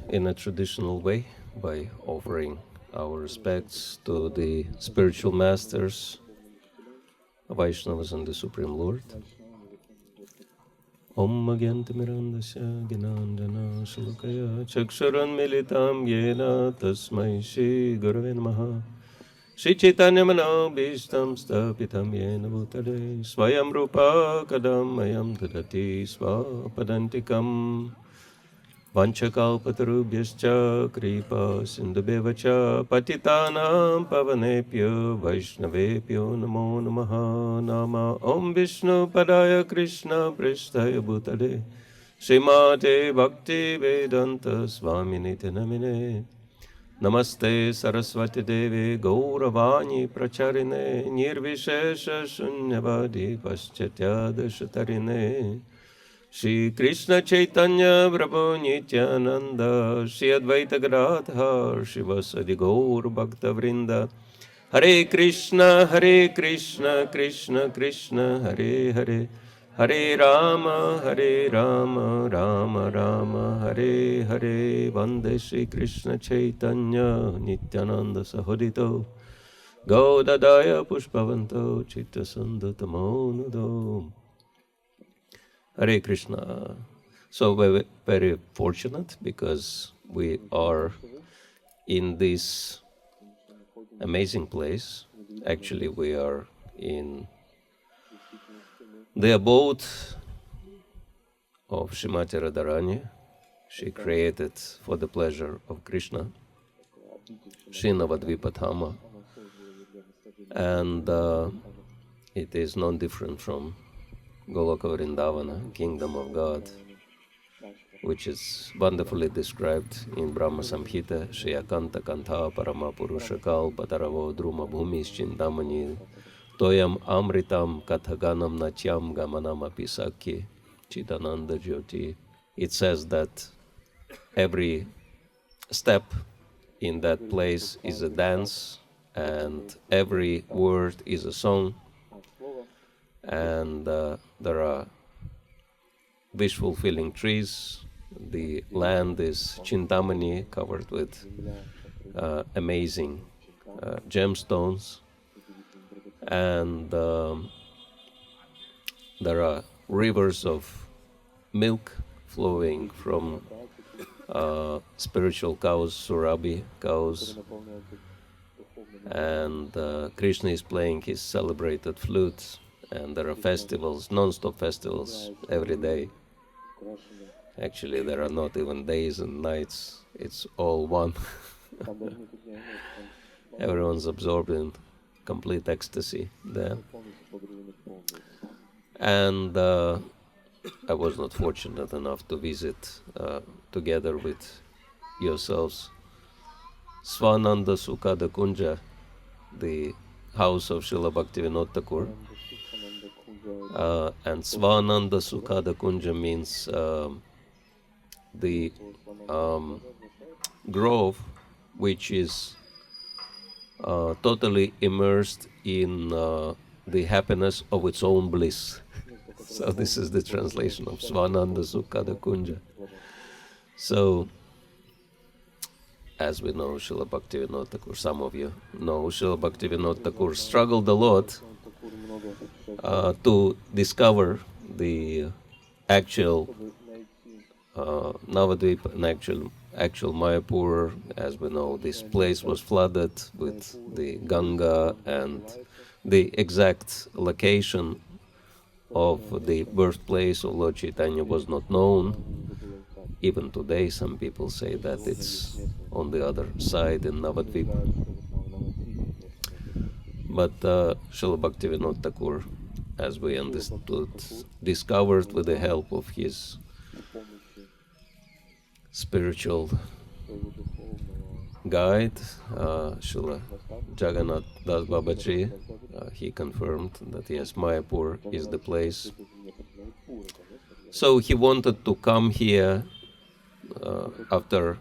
in a traditional way by offering our respects to the spiritual masters, Vaishnavas and the Supreme Lord. Om Agyantimirandasya Ginandana Shalukaya Chakshuran Militam Yena Tasmai Shri Gurave Namaha Shri Chaitanya Mano Bhishtam Stapitam Yena Bhutale Swayam Rupa Kadam Mayam Dadati Swapadantikam Vanchakalpatarubhyascha Kripa Sindhubevacha Patitanam Pavanepyo Vaishnavepyo Namo Namaha Nama Om Vishnu Padaya Krishna Pristhaya Bhutale Srimate Bhakti Vedanta Swami Nityanamine Namaste Saraswati Devi Gauravani Pracharine Nirvishesha Shunyavadi Paschatya Shri Krishna Chaitanya Prabhu Nityananda Shri Advaita Gadadhar Shivasadi Gaur Bhakta Vrinda Hare Krishna Krishna Krishna Hare Hare Hare Rama Rama Rama Hare Hare Vande Shri Krishna Chaitanya Nityananda Sahodito Gaudadaya Pushpavanto Chitta Sandatamonudo Hare Krishna. So we're very fortunate because we are in this amazing place. Actually, we are in the abode of Srimati Radharani. She created for the pleasure of Krishna, Shri Navadvipatama, and it is non-different from Goloka Vrindavana, Kingdom of God, which is wonderfully described in Brahma Samhita, Shayakanta Kantha Parama Purushakal Pataravo Druma Bhumis Chindamani Toyam Amritam Kathaganam Natyam Gamanam Apisaki Chidananda Jyoti. It says that every step in that place is a dance and every word is a song. And there are wish-fulfilling trees. The land is Chintamani, covered with amazing gemstones. And there are rivers of milk flowing from spiritual cows, Surabhi cows. And Krishna is playing his celebrated flute. And there are festivals, non-stop festivals every day. Actually, there are not even days and nights. It's all one. Everyone's absorbed in complete ecstasy there. And I was not fortunate enough to visit together with yourselves Swananda Sukada Kunja, the house of Srila Bhaktivinod Thakur. And Swananda Sukada Kunja means the grove which is totally immersed in the happiness of its own bliss. So this is the translation of Swananda Sukada Kunja. So, as we know, Srila Bhaktivinod Thakur, some of you know, Srila Bhaktivinod Thakur struggled a lot to discover the actual Navadvip and actual Mayapur. As we know, this place was flooded with the Ganga, and the exact location of the birthplace of Lord Chaitanya was not known. Even today, some people say that it's on the other side in Navadvip. But Srila Bhaktivinod Thakur, as we understood, discovered with the help of his spiritual guide, Srila Jagannath Das Babaji, he confirmed that yes, Mayapur is the place. So he wanted to come here after,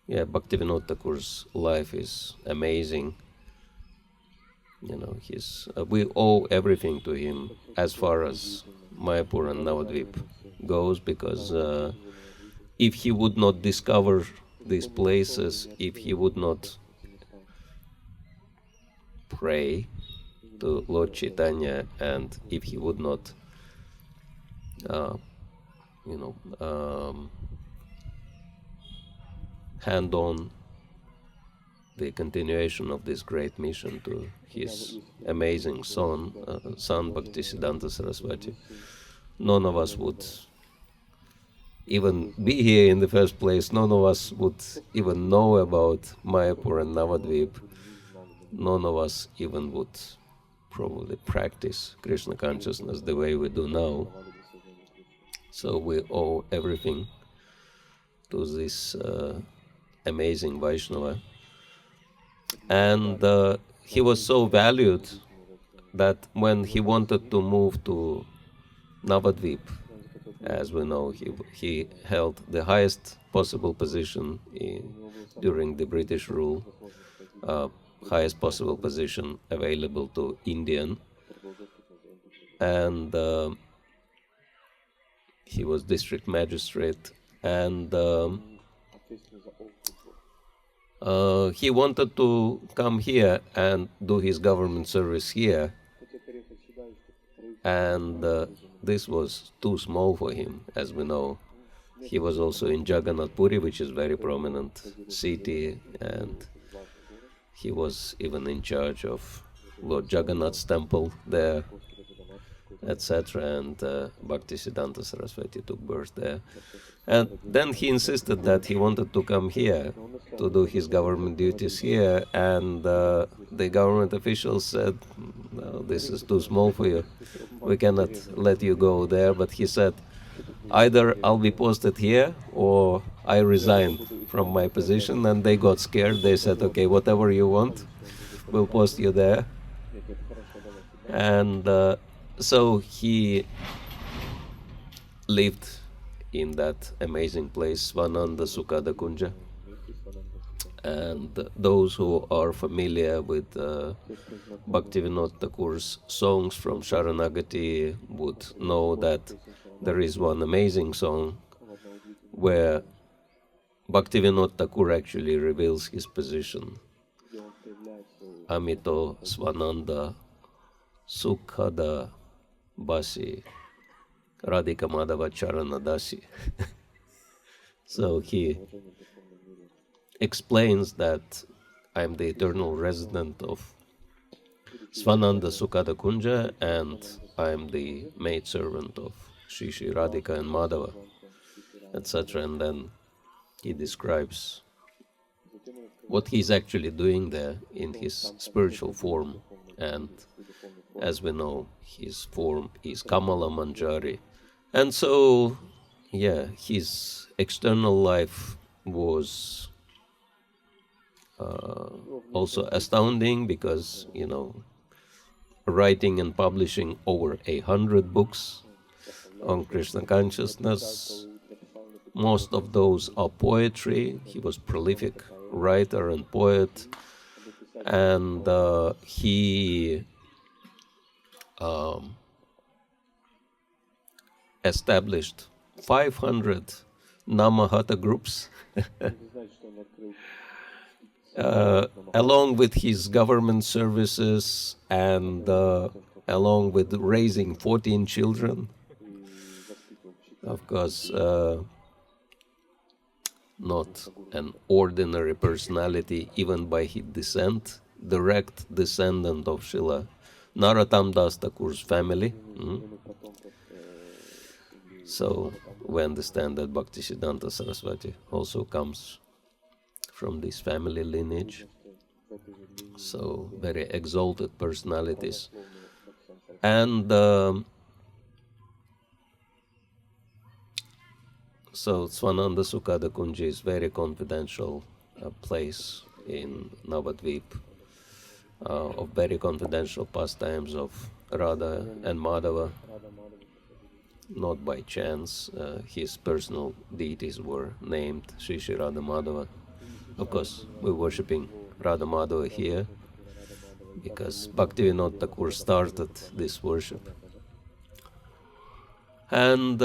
Bhaktivinod Thakur's life is amazing. You know, we owe everything to him as far as Mayapur and Navadvip goes, because if he would not discover these places, if he would not pray to Lord Chaitanya, and if he would not, hand on the continuation of this great mission to his amazing son Bhaktisiddhanta Saraswati, none of us would even be here in the first place. None of us would even know about Mayapur and Navadvip. None of us even would probably practice Krishna consciousness the way we do now. So we owe everything to this amazing Vaishnava. And he was so valued that when he wanted to move to Navadvip, as we know, he held the highest possible position during the British rule, highest possible position available to Indian, and he was district magistrate, and he wanted to come here and do his government service here, and this was too small for him, as we know. He was also in Jagannath Puri, which is very prominent city, and he was even in charge of Lord Jagannath's temple there, etc. And Bhaktisiddhanta Saraswati took birth there. And then he insisted that he wanted to come here to do his government duties here, and the government officials said, "No, this is too small for you. We cannot let you go there." But he said, "Either I'll be posted here or I resign from my position." And they got scared. They said, "Okay, whatever you want, we'll post you there." And so he lived in that amazing place, Svananda Sukhada Kunja. And those who are familiar with Bhaktivinod Thakur's songs from Sharanagati would know that there is one amazing song where Bhaktivinod Thakur actually reveals his position. Amito Svananda Sukhada Basi Radhika Madhava Charana Dasi. So he explains that I'm the eternal resident of Svananda Sukhada Kunja, and I'm the maidservant of Shri Shri Radhika and Madhava, etc. And then he describes what he's actually doing there in his spiritual form. And as we know, his form is Kamala Manjari. And so, yeah, his external life was also astounding because, writing and publishing over 100 books on Krishna consciousness. Most of those are poetry. He was prolific writer and poet, and he established 500 Namahata groups along with his government services and along with raising 14 children. Of course, not an ordinary personality, even by his descent, direct descendant of Srila Narottam Das Thakur's family. So we understand that Bhaktisiddhanta Saraswati also comes from this family lineage. So very exalted personalities. And so Svananda Sukhada Kunja is very confidential place in Navadvip, of very confidential pastimes of Radha and Madhava. Not by chance, his personal deities were named Sri Sri Radha Madhava. Of course, we're worshipping Radha Madhava here because Bhaktivinod Thakur started this worship. And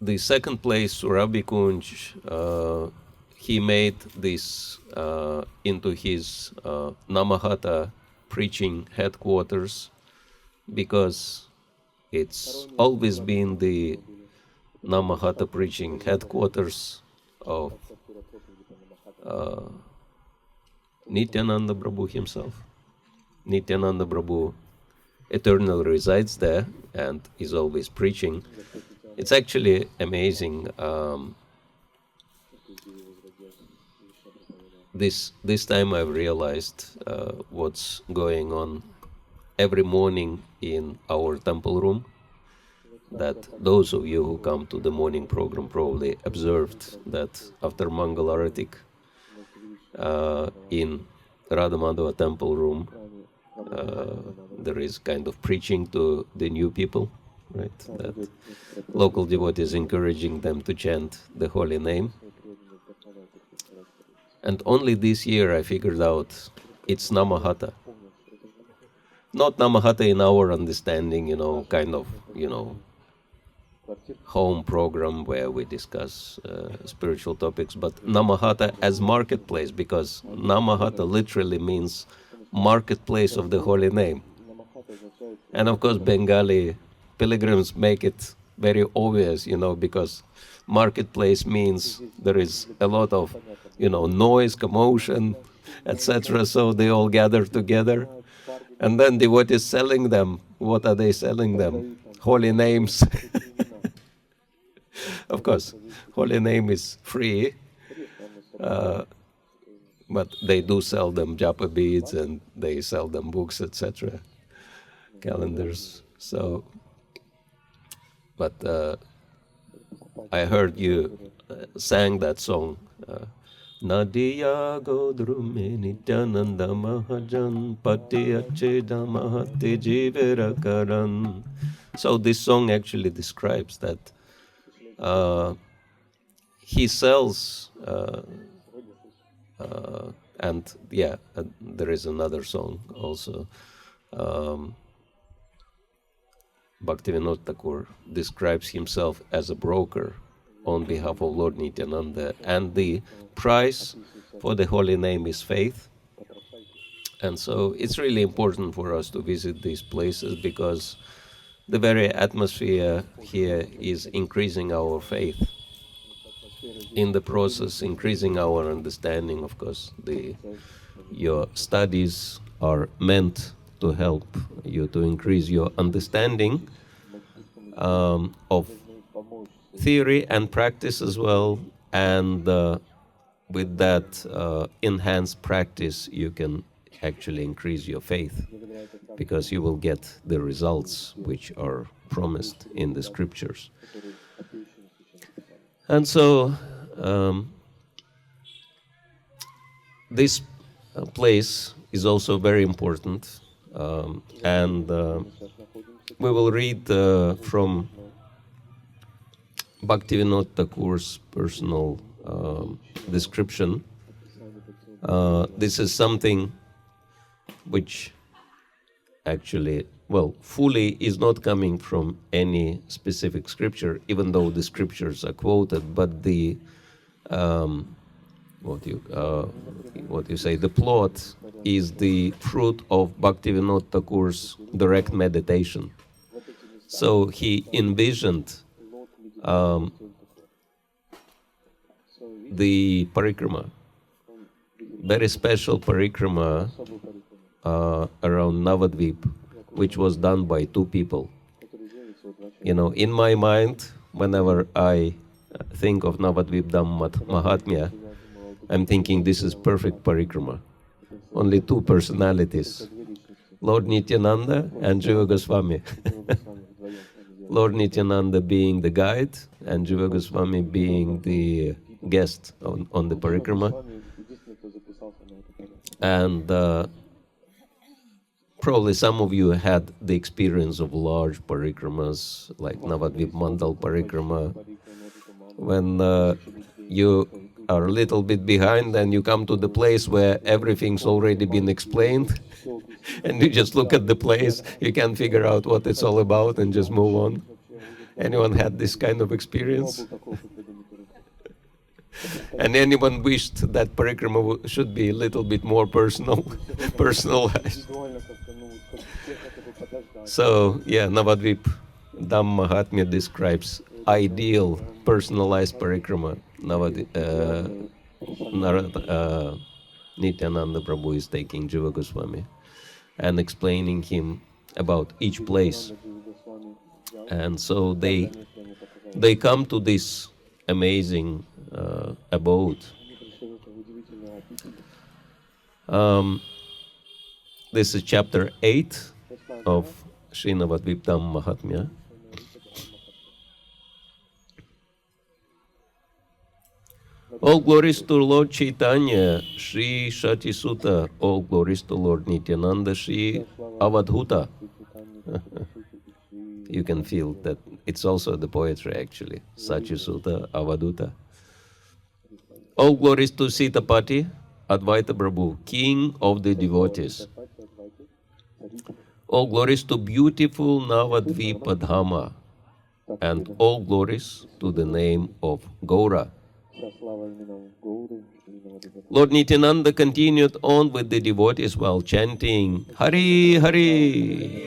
the second place, Surabhi Kunj, he made this into his Namahata preaching headquarters, because it's always been the Namahata preaching headquarters of Nityananda Prabhu himself. Nityananda Prabhu eternally resides there and is always preaching. It's actually amazing. This time I've realized what's going on every morning in our temple room, that those of you who come to the morning program probably observed that after Mangal Aratik in Radha Madhava temple room, there is kind of preaching to the new people, right? That local devotees encouraging them to chant the holy name. And only this year I figured out it's Namahata. Not Namahata in our understanding, kind of, home program where we discuss spiritual topics, but Namahata as marketplace, because Namahata literally means marketplace of the holy name. And of course, Bengali pilgrims make it very obvious, because marketplace means there is a lot of, noise, commotion, etc. So they all gather together. And then devotees selling them. What are they selling them? Holy names. Of course, holy name is free, but they do sell them japa beads, and they sell them books, etc., calendars. So, but I heard you sang that song. Nadiya Godrume Nityananda Mahajan Patiyache Mahati Jivera Karan. So this song actually describes that he sells, and there is another song also. Bhaktivinod Thakur describes himself as a broker on behalf of Lord Nityananda, and the price for the holy name is faith. And so it's really important for us to visit these places, because the very atmosphere here is increasing our faith. In the process, increasing our understanding. Of course, your studies are meant to help you to increase your understanding of theory and practice as well, and with that enhanced practice you can actually increase your faith, because you will get the results which are promised in the scriptures. And so this place is also very important, and we will read from Bhaktivinod Thakur's personal description. This is something which actually, fully is not coming from any specific scripture, even though the scriptures are quoted, but the the plot is the fruit of Bhaktivinod Thakur's direct meditation. So he envisioned the Parikrama, very special Parikrama around Navadvip, which was done by two people. In my mind, whenever I think of Navadvip Dham Mahatmya, I'm thinking this is perfect Parikrama. Only two personalities, Lord Nityananda and Jiva Goswami. Lord Nityananda being the guide and Jiva Goswami being the guest on the Parikrama. And probably some of you had the experience of large parikramas, like Navadvip Mandal Parikrama, when you are a little bit behind and you come to the place where everything's already been explained, and you just look at the place, you can't figure out what it's all about and just move on. Anyone had this kind of experience? And anyone wished that Parikrama should be a little bit more personalized. So, yeah, Navadvip Dham Mahatmya describes ideal personalized Parikrama. Nityananda Prabhu is taking Jiva Goswami and explaining him about each place. And so they come to this amazing abode. This is chapter 8 of Sri Navadviptam Mahatmya. All glories to Lord Chaitanya, Sri Shati Sutta. All glories to Lord Nityananda, Sri Avadhuta. You can feel that it's also the poetry actually. Sutta, Avadhuta. All glories to Sitapati, Advaita Prabhu, King of the devotees. All glories to beautiful Navadvipa Dhama, and all glories to the name of Gaura. Lord Nityananda continued on with the devotees while chanting Hari, Hari.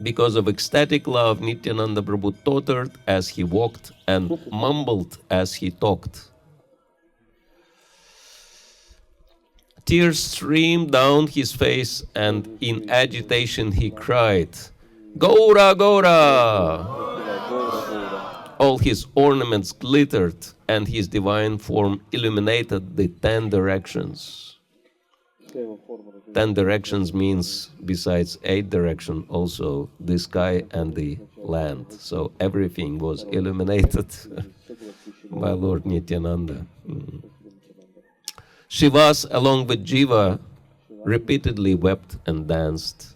Because of ecstatic love, Nityananda Prabhu tottered as he walked and mumbled as he talked. Tears streamed down his face, and in agitation he cried, Gaura, Gaura! All his ornaments glittered, and his divine form illuminated the 10 directions. 10 directions means, besides 8 directions, also the sky and the land. So everything was illuminated by Lord Nityananda. Shivas, along with Jiva, repeatedly wept and danced,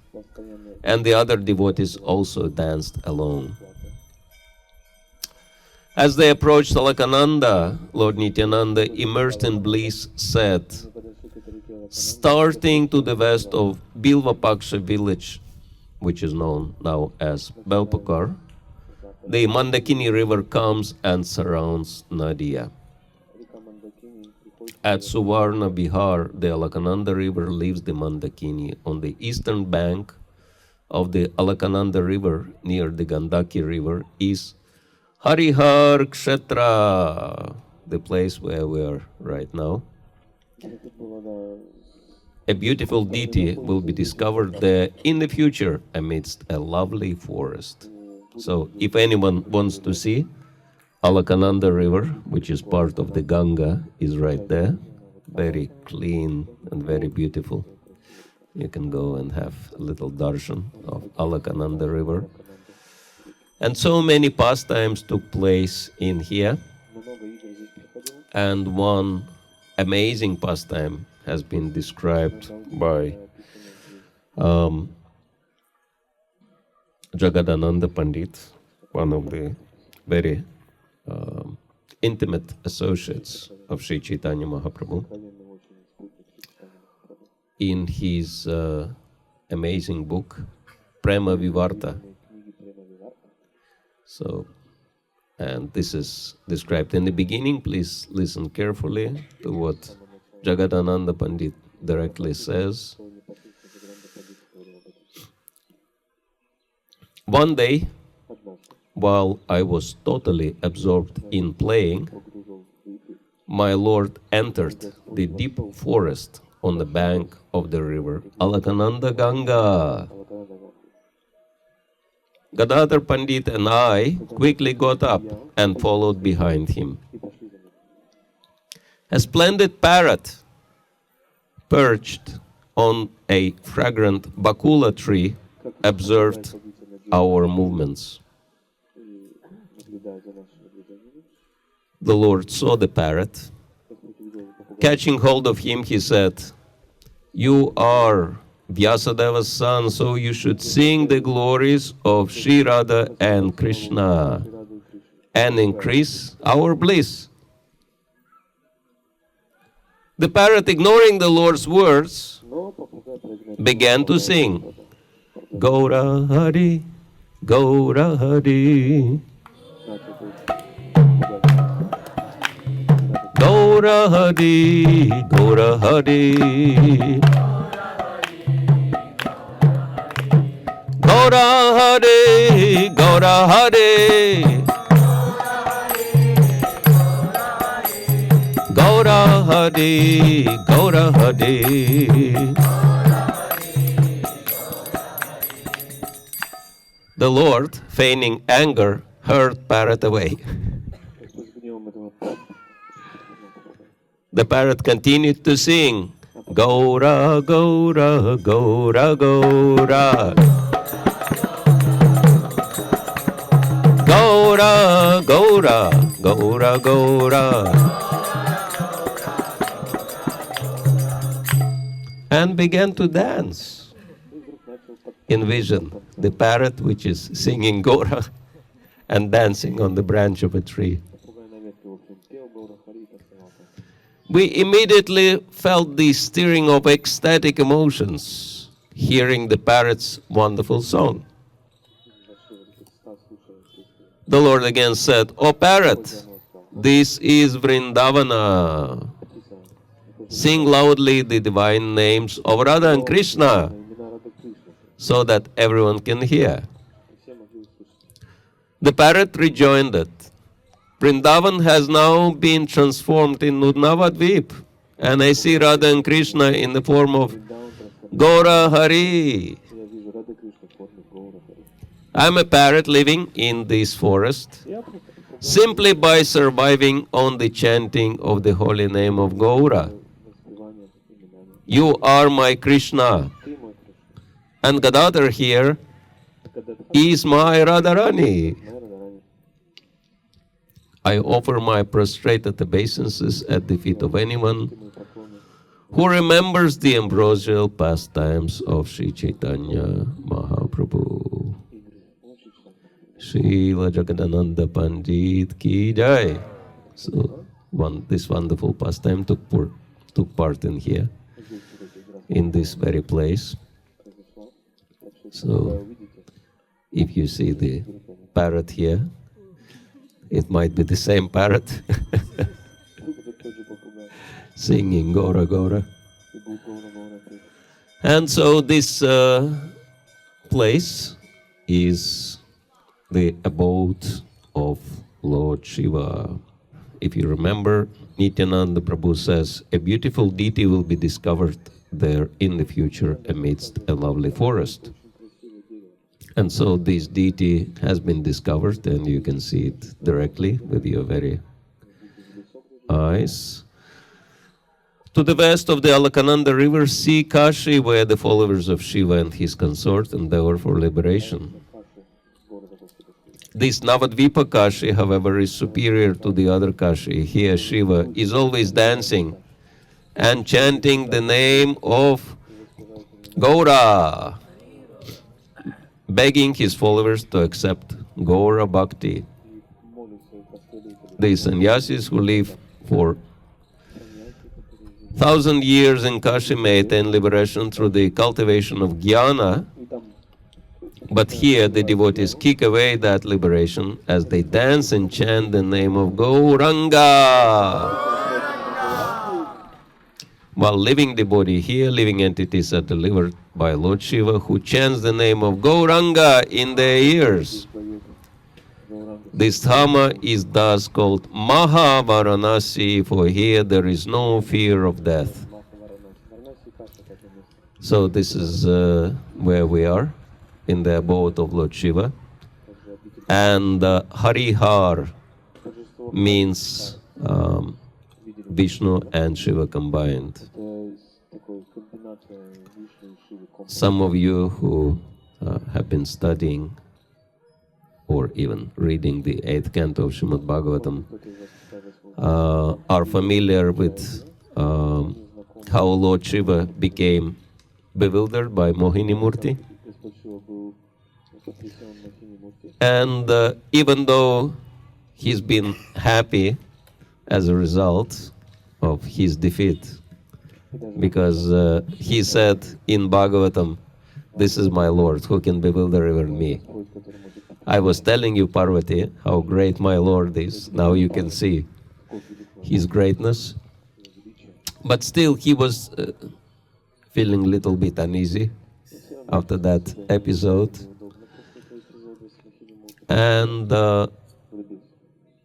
and the other devotees also danced along. As they approached Alaknanda, Lord Nityananda, immersed in bliss, said, starting to the west of Bilvapaksha village, which is known now as Belpakar, the Mandakini river comes and surrounds Nadia. At Suvarna, Bihar, the Alaknanda river leaves the Mandakini. On the eastern bank of the Alaknanda river, near the Gandaki river, is Hari-Hara Kshetra, the place where we are right now. A beautiful deity will be discovered there in the future amidst a lovely forest. So if anyone wants to see, Alaknanda river, which is part of the Ganga, is right there. Very clean and very beautiful. You can go and have a little darshan of Alaknanda river. And so many pastimes took place in here. And one amazing pastime has been described by Jagadananda Pandit, one of the very intimate associates of Sri Chaitanya Mahaprabhu. In his amazing book, Prema Vivarta. So, and this is described in the beginning. Please listen carefully to what Jagadananda Pandit directly says. One day, while I was totally absorbed in playing, my Lord entered the deep forest on the bank of the river Alaknanda Ganga. Gadadhar Pandit and I quickly got up and followed behind him. A splendid parrot perched on a fragrant bakula tree observed our movements. The Lord saw the parrot. Catching hold of him, he said, "You are Vyasadeva's son, so you should sing the glories of Sri Radha and Krishna and increase our bliss." The parrot, ignoring the Lord's words, began to sing, Gaura Hari, Gaura Hari. Gaura Hari, Gaura Hari. Gaura Hari, Gaura Hari. Gaura Hari, Gaura Hari. The Lord, feigning anger, hurled parrot away. The parrot continued to sing, Gaura, Gaura, Gaura, Gaura. Gaura, Gaura, Gaura, Gaura. And began to dance. Envision the parrot which is singing Gaura and dancing on the branch of a tree. We immediately felt the stirring of ecstatic emotions, hearing the parrot's wonderful song. The Lord again said, "O parrot, this is Vrindavana. Sing loudly the divine names of Radha and Krishna so that everyone can hear." The parrot rejoined that Vrindavan has now been transformed in Navadvip, and I see Radha and Krishna in the form of Gaura Hari. I'm a parrot living in this forest simply by surviving on the chanting of the holy name of Gaura. You are my Krishna, and Gadadhar here is my Radharani. I offer my prostrated obeisances at the feet of anyone who remembers the ambrosial pastimes of Sri Chaitanya Mahaprabhu. Srila Jagadananda Pandit Ki Jai. So this wonderful pastime took part in here, in this very place. So if you see the parrot here, it might be the same parrot singing Gaura Gaura. And so this place is the abode of Lord Shiva. If you remember, Nityananda Prabhu says, a beautiful deity will be discovered there in the future amidst a lovely forest. And so this deity has been discovered, and you can see it directly with your very eyes. To the west of the Alaknanda river, see Kashi, where the followers of Shiva and his consort endeavor for liberation. This Navadvipa Kashi, however, is superior to the other Kashi. Here Shiva is always dancing and chanting the name of Gaura, begging his followers to accept Gaura Bhakti. The sannyasis who live for 1,000 years in Kashi may attain liberation through the cultivation of jnana, but here the devotees kick away that liberation as they dance and chant the name of Gauranga. While living devotee here, living entities are delivered by Lord Shiva, who chants the name of Gauranga in their ears. This Dhamma is thus called Mahavaranasi, for here there is no fear of death. So this is where we are, in the abode of Lord Shiva. And Hari-Hara means Vishnu and Shiva combined. Some of you who have been studying or even reading the 8th canto of Srimad Bhagavatam are familiar with how Lord Shiva became bewildered by Mohini Murti. And even though he's been happy as a result of his defeat, because he said in Bhagavatam This is my Lord, who can bewilder even me. I was telling you, Parvati, how great my Lord is. Now you can see his greatness. But still, he was feeling a little bit uneasy after that episode. And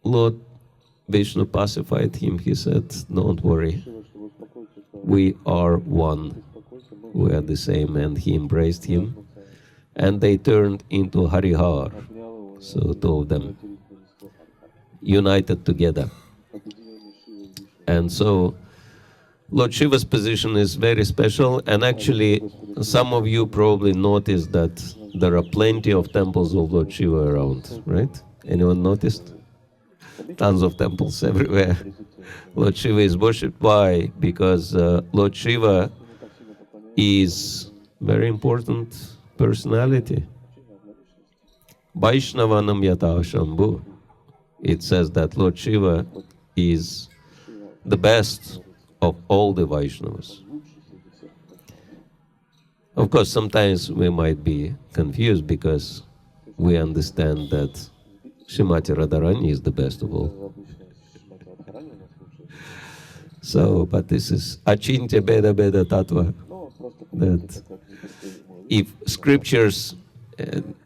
Lord Vishnu pacified him. He said, don't worry, we are one. We are the same. And he embraced him. And they turned into Hari-Hara. So two of them united together. And so Lord Shiva's position is very special. And actually, some of you probably noticed that there are plenty of temples of Lord Shiva around, right? Anyone noticed? Tons of temples everywhere. Lord Shiva is worshipped. Why? Because Lord Shiva is very important personality. Vaishnavanam yata shambhu. It says that Lord Shiva is the best of all the Vaishnavas. Of course, sometimes we might be confused because we understand that Srimati Radharani is the best of all. So, but this is achintya beda beda tattva, that if scriptures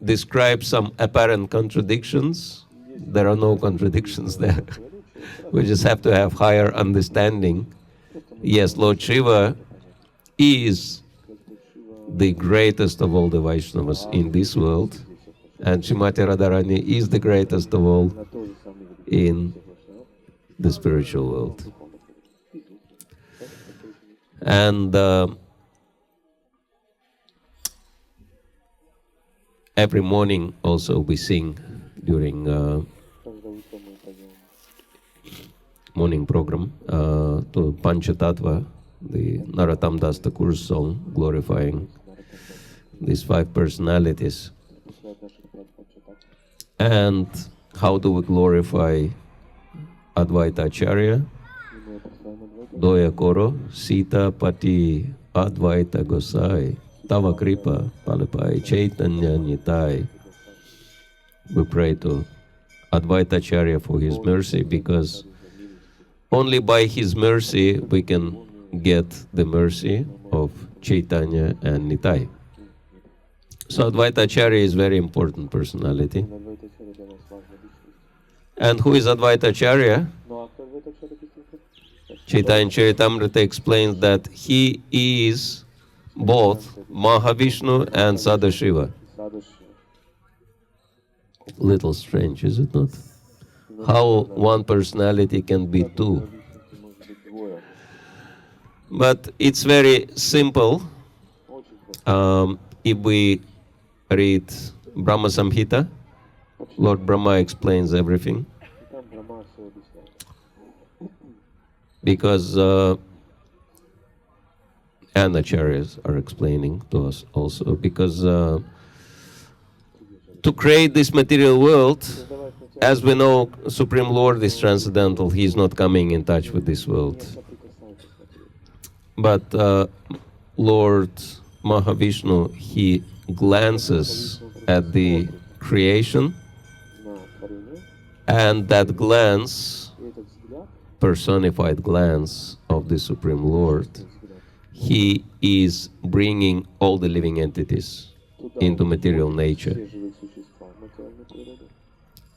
describe some apparent contradictions, there are no contradictions there. We just have to have higher understanding. Yes, Lord Shiva is the greatest of all the Vaishnavas in this world, and Srimati Radharani is the greatest of all in the spiritual world. And every morning also we sing during morning program to Panchatattva, the Narottam Das Thakur's song glorifying these five personalities. And how do we glorify Advaita acharya? Doya Koro, Sita Pati, Advaita Gosai, Tava Kripa, Palapai, Chaitanya Nitai. We pray to Advaita acharya for his mercy, because only by his mercy we can get the mercy of Chaitanya and Nitai. So Advaita acharya is very important personality. And who is Advaita acharya? Chaitanya Charitamrita explains that he is both Mahavishnu and Sadashiva. Little strange, is it not? How one personality can be two. But it's very simple. If we read Brahma Samhita, Lord Brahma explains everything. Because and acharyas are explaining to us also, because to create this material world, as we know, Supreme Lord is transcendental. He is not coming in touch with this world. But Lord Mahavishnu, he glances at the creation, and that glance, personified glance of the Supreme Lord, he is bringing all the living entities into material nature.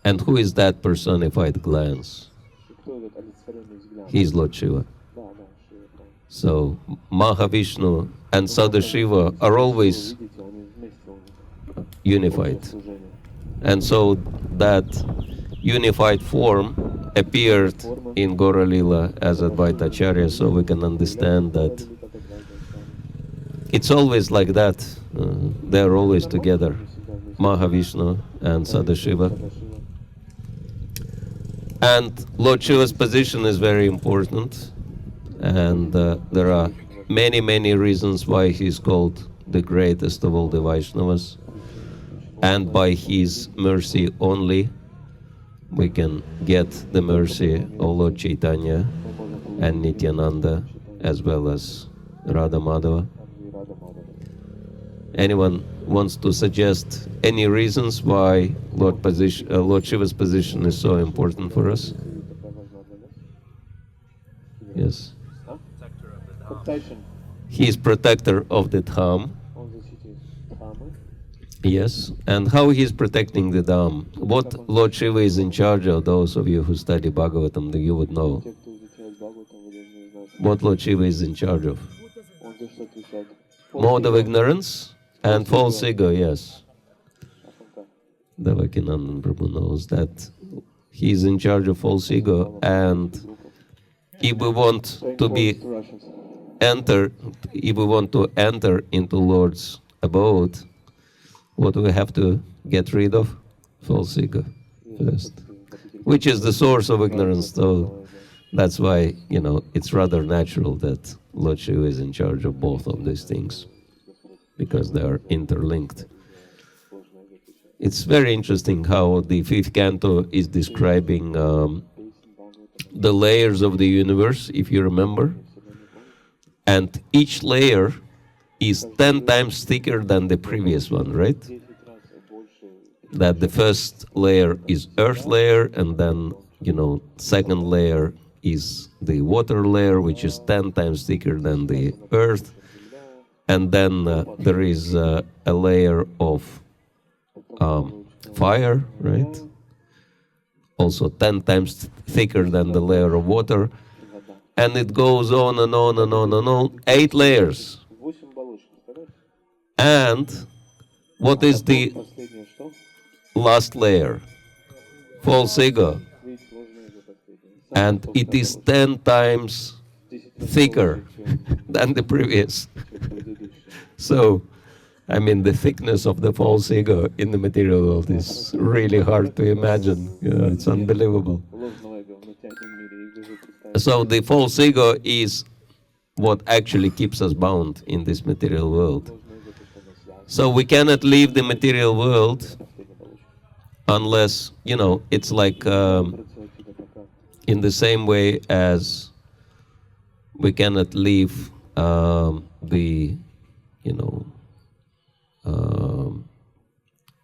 And who is that personified glance? He is Lord Shiva. So Mahavishnu and Sadashiva are always unified. And so that unified form appeared in Gaura Lila as Advaita acharya, so we can understand that it's always like that. They are always together, Mahavishnu and Sadashiva. And Lord Shiva's position is very important, and there are many, many reasons why he is called the greatest of all the Vaishnavas, and by his mercy only we can get the mercy of Lord Chaitanya and Nityananda, as well as Radha Madhava. Anyone wants to suggest any reasons why Lord Shiva's position is so important for us? Yes. He is protector of the Dham. Yes. And how he is protecting the Dham? What Lord Shiva is in charge of, those of you who study Bhagavatam, you would know. What Lord Shiva is in charge of? Mode of ignorance and false ego, yes. Devakinandan Prabhu knows that he is in charge of false ego, and if we want to enter into Lord's abode, what do we have to get rid of? False ego first, which is the source of ignorance. So that's why, it's rather natural that Lord Shiva is in charge of both of these things, because they are interlinked. It's very interesting how the fifth canto is describing the layers of the universe, if you remember. And each layer is 10 times thicker than the previous one, right? That the first layer is earth layer, and then, second layer is the water layer, which is 10 times thicker than the earth. And then there is a layer of fire, right? Also 10 times thicker than the layer of water. And it goes on and on and on and on, 8 layers. And what is the last layer? False ego. And it is 10 times thicker than the previous. So, the thickness of the false ego in the material world is really hard to imagine. It's unbelievable. So the false ego is what actually keeps us bound in this material world. So we cannot leave the material world unless, it's like in the same way as we cannot leave the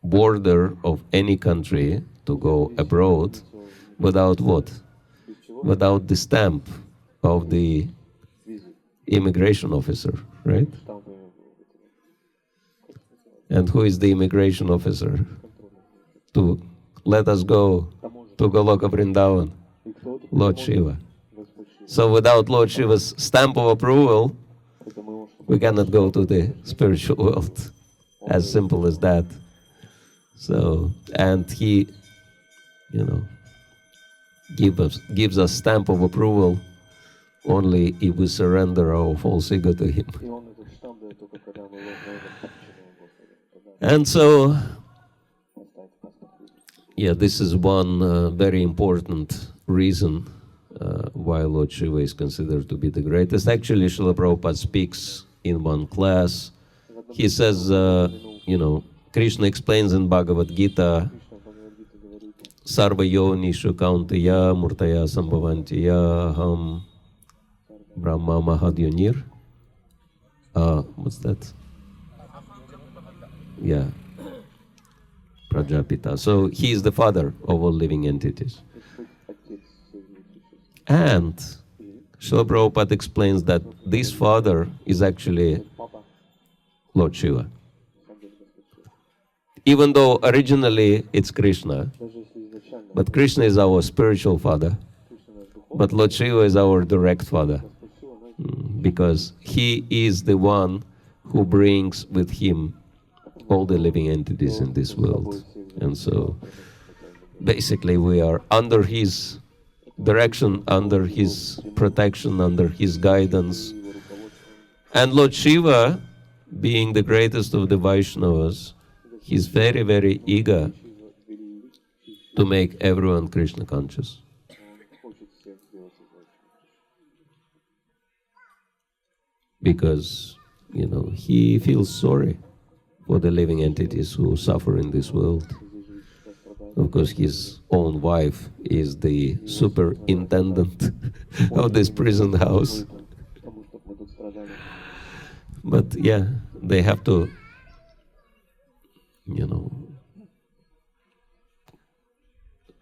border of any country to go abroad without what? Without the stamp of the immigration officer, right? And who is the immigration officer to let us go to Goloka Vrindavan? Lord Shiva. So without Lord Shiva's stamp of approval, we cannot go to the spiritual world. As simple as that. So, and he, gives us stamp of approval only if we surrender our false ego to him. And so, this is one very important reason why Lord Shiva is considered to be the greatest. Actually, Srila Prabhupada speaks in one class. He says, Krishna explains in Bhagavad Gita, Sarva yonishu kauntaya murtaya sambhavantiya ham brahma mahadyonir. What's that? Yeah. Prajapita. So he is the father of all living entities. And Srila Prabhupada explains that this father is actually Lord Shiva. Even though originally it's Krishna, but Krishna is our spiritual father, but Lord Shiva is our direct father, because he is the one who brings with him all the living entities in this world. And so basically we are under his direction, under his protection, under his guidance. And Lord Shiva, being the greatest of the Vaishnavas, he's very, very eager to make everyone Krishna conscious. Because, he feels sorry for the living entities who suffer in this world. Of course, his own wife is the superintendent of this prison house. But they have to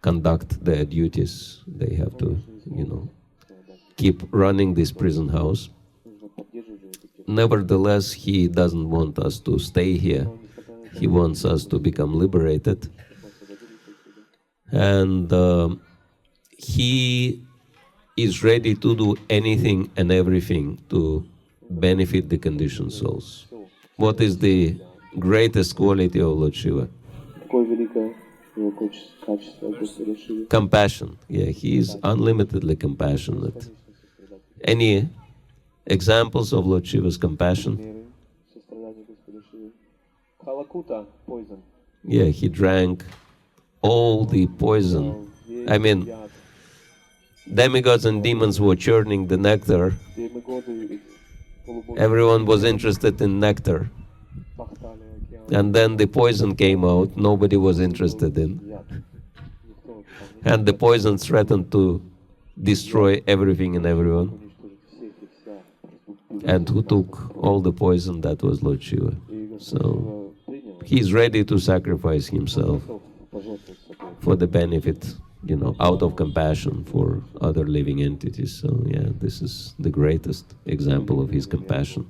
conduct their duties. They have to, keep running this prison house. Nevertheless, he doesn't want us to stay here. He wants us to become liberated. And he is ready to do anything and everything to benefit the conditioned souls. What is the greatest quality of Lord Shiva? Compassion. Yeah, he is unlimitedly compassionate. Any examples of Lord Shiva's compassion? Yeah, he drank all the poison. I mean, demigods and demons were churning the nectar. Everyone was interested in nectar. And then the poison came out, nobody was interested in. And the poison threatened to destroy everything and everyone. And who took all the poison? That was Lord Shiva. So he's ready to sacrifice himself for the benefit, out of compassion for other living entities. So yeah, this is the greatest example of his compassion.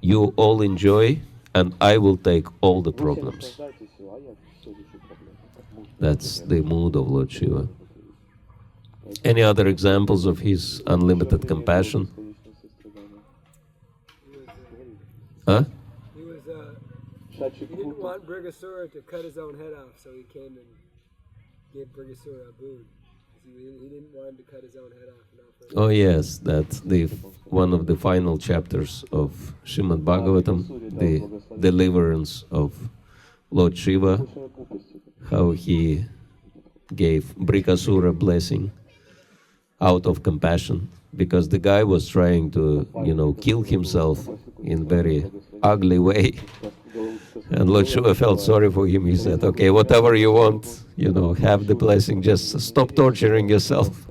You all enjoy and I will take all the problems. That's the mood of Lord Shiva. Any other examples of his unlimited compassion? Huh? He didn't want Brigasura to cut his own head off, so he came and gave Brigasura a boon. He didn't want him to cut his own head off. Oh yes, that's one of the final chapters of Srimad Bhagavatam, the deliverance of Lord Shiva, how he gave Brigasura a blessing out of compassion, because the guy was trying to, kill himself in very ugly way. And Lord Shiva felt sorry for him. He said, okay, whatever you want, have the blessing, just stop torturing yourself.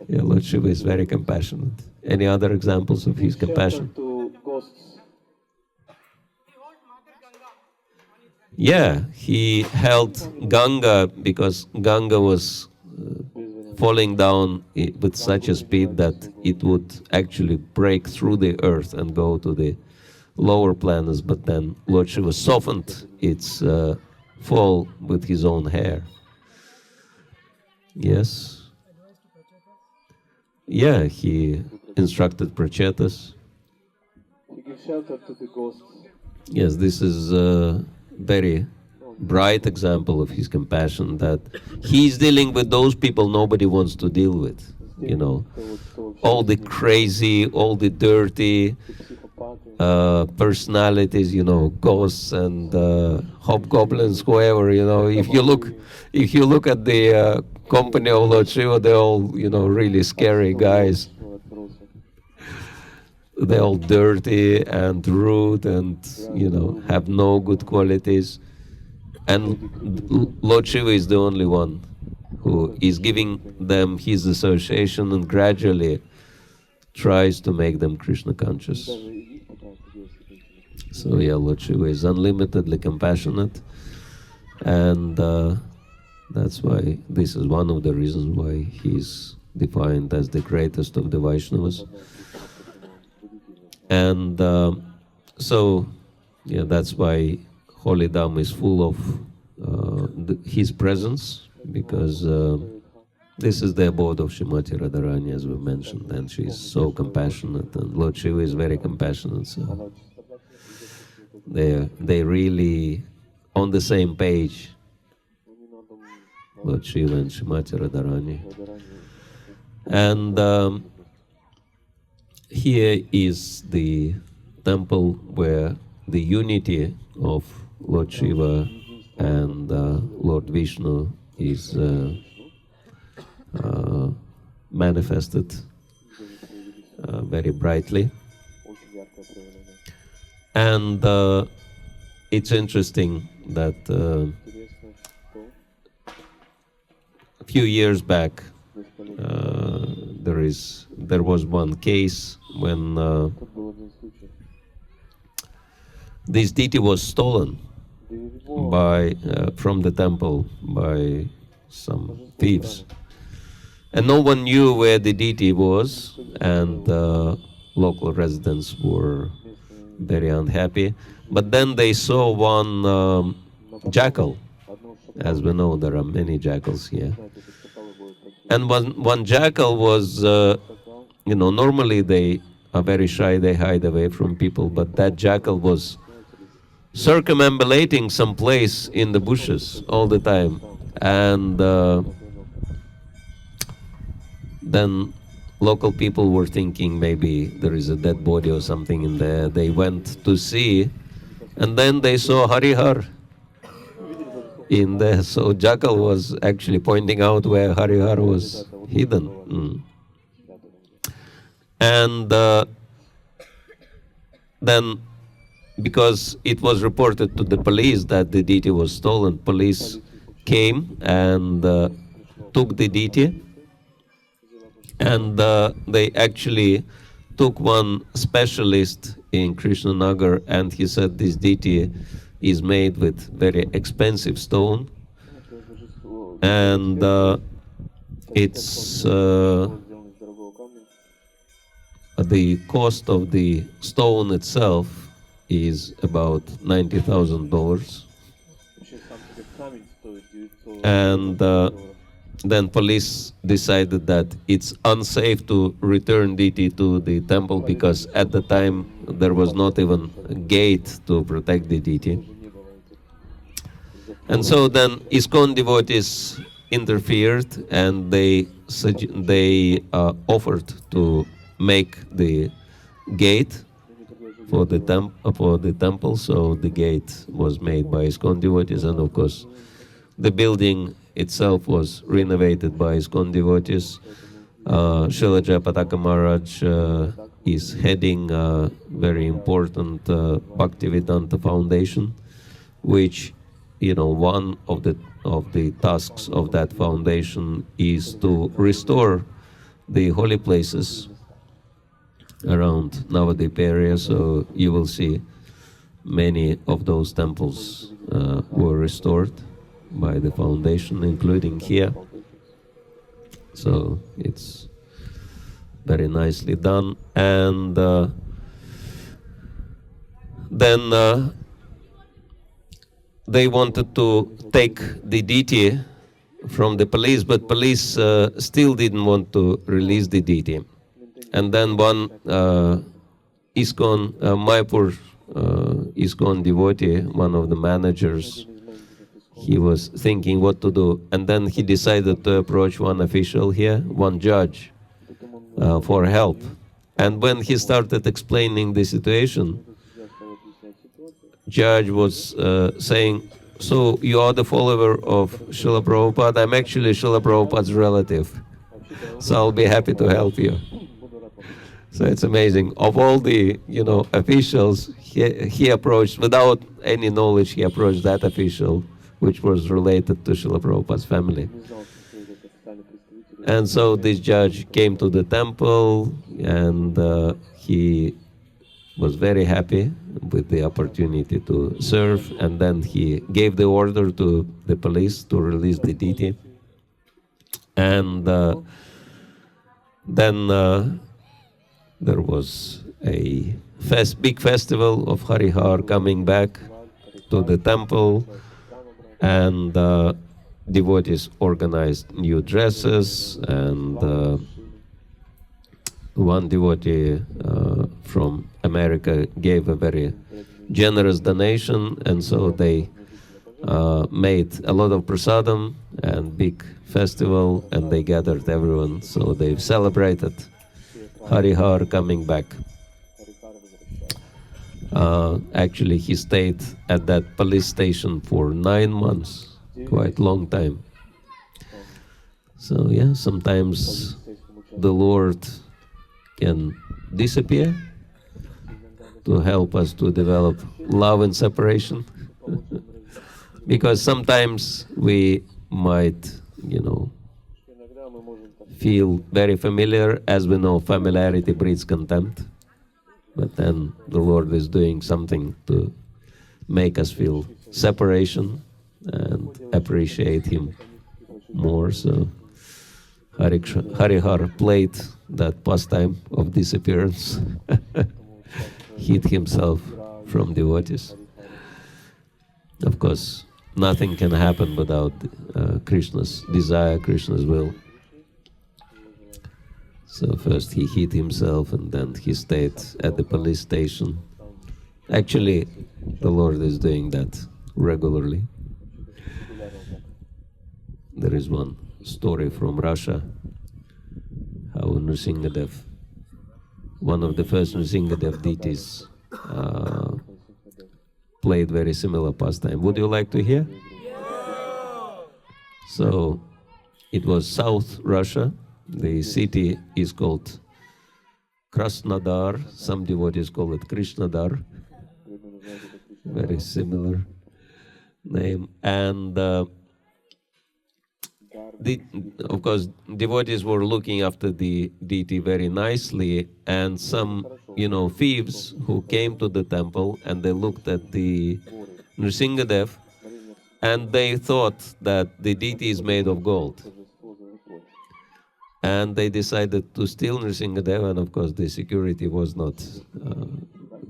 Yeah, Lord Shiva is very compassionate. Any other examples of his compassion? Yeah, he held Ganga because Ganga was falling down with such a speed that it would actually break through the earth and go to the lower planets, but then Lord Shiva softened its fall with his own hair. Yes? Yeah, he instructed Prachetas. He gave shelter to the ghosts. Yes, this is a very bright example of his compassion, that he's dealing with those people nobody wants to deal with, all the crazy, all the dirty personalities, ghosts and hobgoblins, whoever, if you look at the company of Lord Shiva, they're all, really scary guys. They're all dirty and rude and, have no good qualities. And Lord Shiva is the only one who is giving them his association and gradually tries to make them Krishna conscious. So yeah, Lord Shiva is unlimitedly compassionate, and that's why this is one of the reasons why he's defined as the greatest of the Vaishnavas. And so, yeah, that's why Holy Dham is full of his presence, because this is the abode of Srimati Radharani, as we mentioned, and she's so compassionate, and Lord Shiva is very compassionate, so they're really on the same page, Lord Shiva and Srimati Radharani. And here is the temple where the unity of Lord Shiva and Lord Vishnu is manifested very brightly. And it's interesting that a few years back there was one case when this deity was stolen by from the temple by some thieves. And no one knew where the deity was, and local residents were very unhappy. But then they saw one jackal. As we know, there are many jackals here. And one jackal was, normally they are very shy, they hide away from people, but that jackal was circumambulating some place in the bushes all the time. And then local people were thinking maybe there is a dead body or something in there. They went to see, and then they saw Hari-Hara in there. So jackal was actually pointing out where Hari-Hara was hidden. And then, because it was reported to the police that the deity was stolen, police came and took the deity. And they actually took one specialist in Krasnodar, and he said this deity is made with very expensive stone, and it's the cost of the stone itself is about $90,000. And then police decided that it's unsafe to return deity to the temple, because at the time there was not even a gate to protect the deity. And so then ISKCON devotees interfered, and they offered to make the gate for the temple. So the gate was made by ISKCON devotees, and of course the building itself was renovated by ISKCON devotees. Srila Jayapataka Maharaj is heading a very important Bhaktivinod Foundation, which, one of the tasks of that foundation is to restore the holy places around Navadvip area. So you will see many of those temples were restored by the foundation, including here. So it's very nicely done. And then they wanted to take the deity from the police, but police still didn't want to release the deity. And then one ISKCON, Mayapur ISKCON devotee, one of the managers, he was thinking what to do, and then he decided to approach one official here, one judge, for help. And when he started explaining the situation, judge was saying, "So you are the follower of Srila Prabhupada? I'm actually Srila Prabhupada's relative, so I'll be happy to help you." So it's amazing. Of all the officials, he approached, without any knowledge, he approached that official, which was related to Srila Prabhupada's family. And so this judge came to the temple, and he was very happy with the opportunity to serve, and then he gave the order to the police to release the deity. And then there was a big festival of Hari-Hara coming back to the temple, and devotees organized new dresses, and one devotee from America gave a very generous donation, and so they made a lot of prasadam and big festival, and they gathered everyone, so they celebrated Hari-Hara coming back. Actually, he stayed at that police station for 9 months, quite long time. So yeah, sometimes the Lord can disappear to help us to develop love and separation. Because sometimes we might, feel very familiar. As we know, familiarity breeds contempt. But then the Lord is doing something to make us feel separation and appreciate him more. So Hari-Hara played that pastime of disappearance, hid himself from devotees. Of course, nothing can happen without Krishna's desire, Krishna's will. So first he hid himself and then he stayed at the police station. Actually, the Lord is doing that regularly. There is one story from Russia, how Nrsimhadev, one of the first Nrsimhadev deities, played very similar pastime. Would you like to hear? So, it was South Russia. The city is called Krasnodar. Some devotees call it Krishnadar. Very similar name. And of course, devotees were looking after the deity very nicely, and some, thieves who came to the temple and they looked at the Nrsimhadev and they thought that the deity is made of gold. And they decided to steal Nrsimhadev, and of course the security was not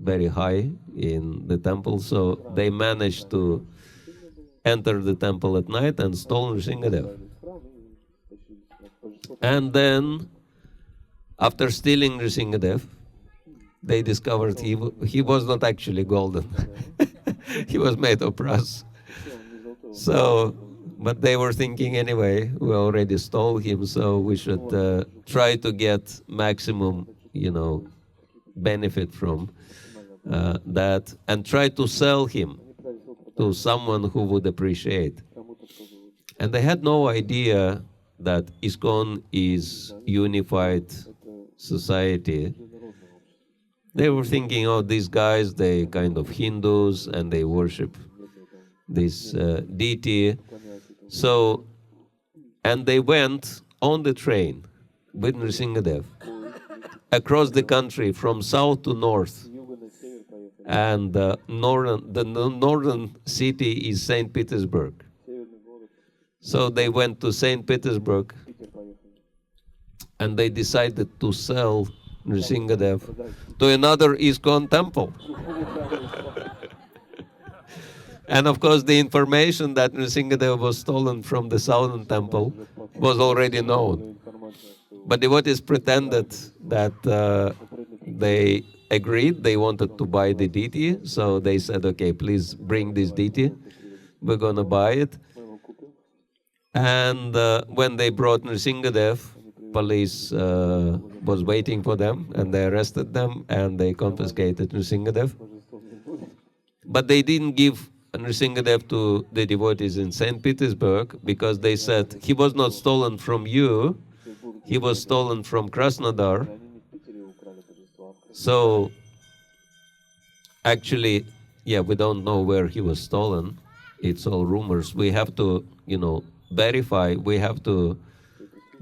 very high in the temple, so they managed to enter the temple at night and stole Nrsimhadev. And then, after stealing Nrsimhadev, they discovered he was not actually golden. He was made of brass. So, but they were thinking anyway, we already stole him, so we should try to get maximum, benefit from that, and try to sell him to someone who would appreciate. And they had no idea that ISKCON is unified society. They were thinking, oh, these guys, they kind of Hindus and they worship this deity. So, and they went on the train with Nrsimhadev across the country from south to north. And the northern city is St. Petersburg. So they went to St. Petersburg and they decided to sell Nrsimhadev to another ISKCON temple. And of course the information that Nrsimhadev was stolen from the southern temple was already known. But devotees pretended that they agreed, they wanted to buy the deity, so they said, okay, please bring this deity, we're going to buy it. And when they brought Nrsimhadev, police was waiting for them, and they arrested them, and they confiscated Nrsimhadev. But they didn't give Nrsimhadev to the devotees in St. Petersburg, because they said, he was not stolen from you, he was stolen from Krasnodar. So, actually, we don't know where he was stolen. It's all rumors. We have to, verify, we have to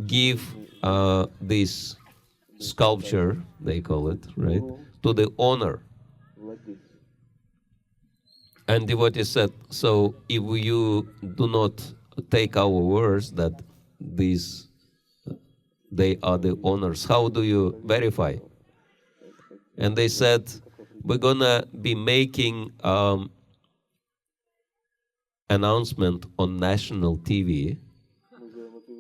give this sculpture, they call it, right, to the owner. And devotee said, so if you do not take our words that they are the owners, how do you verify? And they said, we're gonna be making announcement on national TV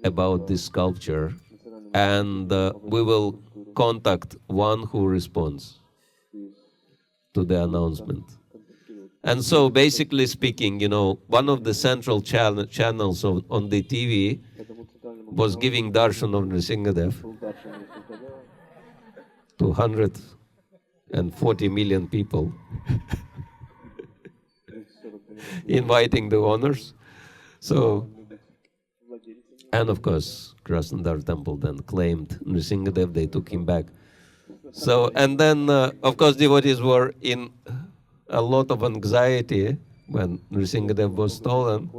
about this sculpture, and we will contact one who responds to the announcement. And so basically speaking, one of the central channels on the TV was giving darshan of Nrsimhadev to 140 million people, inviting the owners. So, and of course, Krasnodar temple then claimed Nrsimhadev, they took him back. So, and then, of course, devotees were in a lot of anxiety when Nrsimhadev was stolen.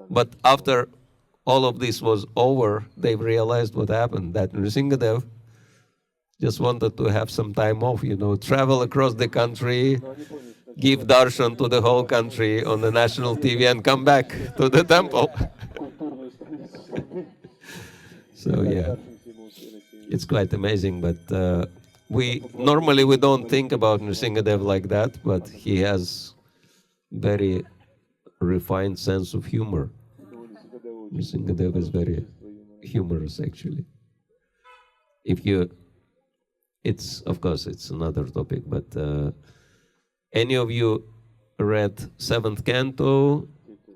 But after all of this was over, they realized what happened, that Nrsimhadev just wanted to have some time off, travel across the country, give darshan to the whole country on the national TV and come back to the temple. So yeah, it's quite amazing. But we don't think about Nrsimhadev like that, but he has very refined sense of humor. Nrsimhadev is very humorous, actually. Of course, it's another topic, but any of you read 7th canto,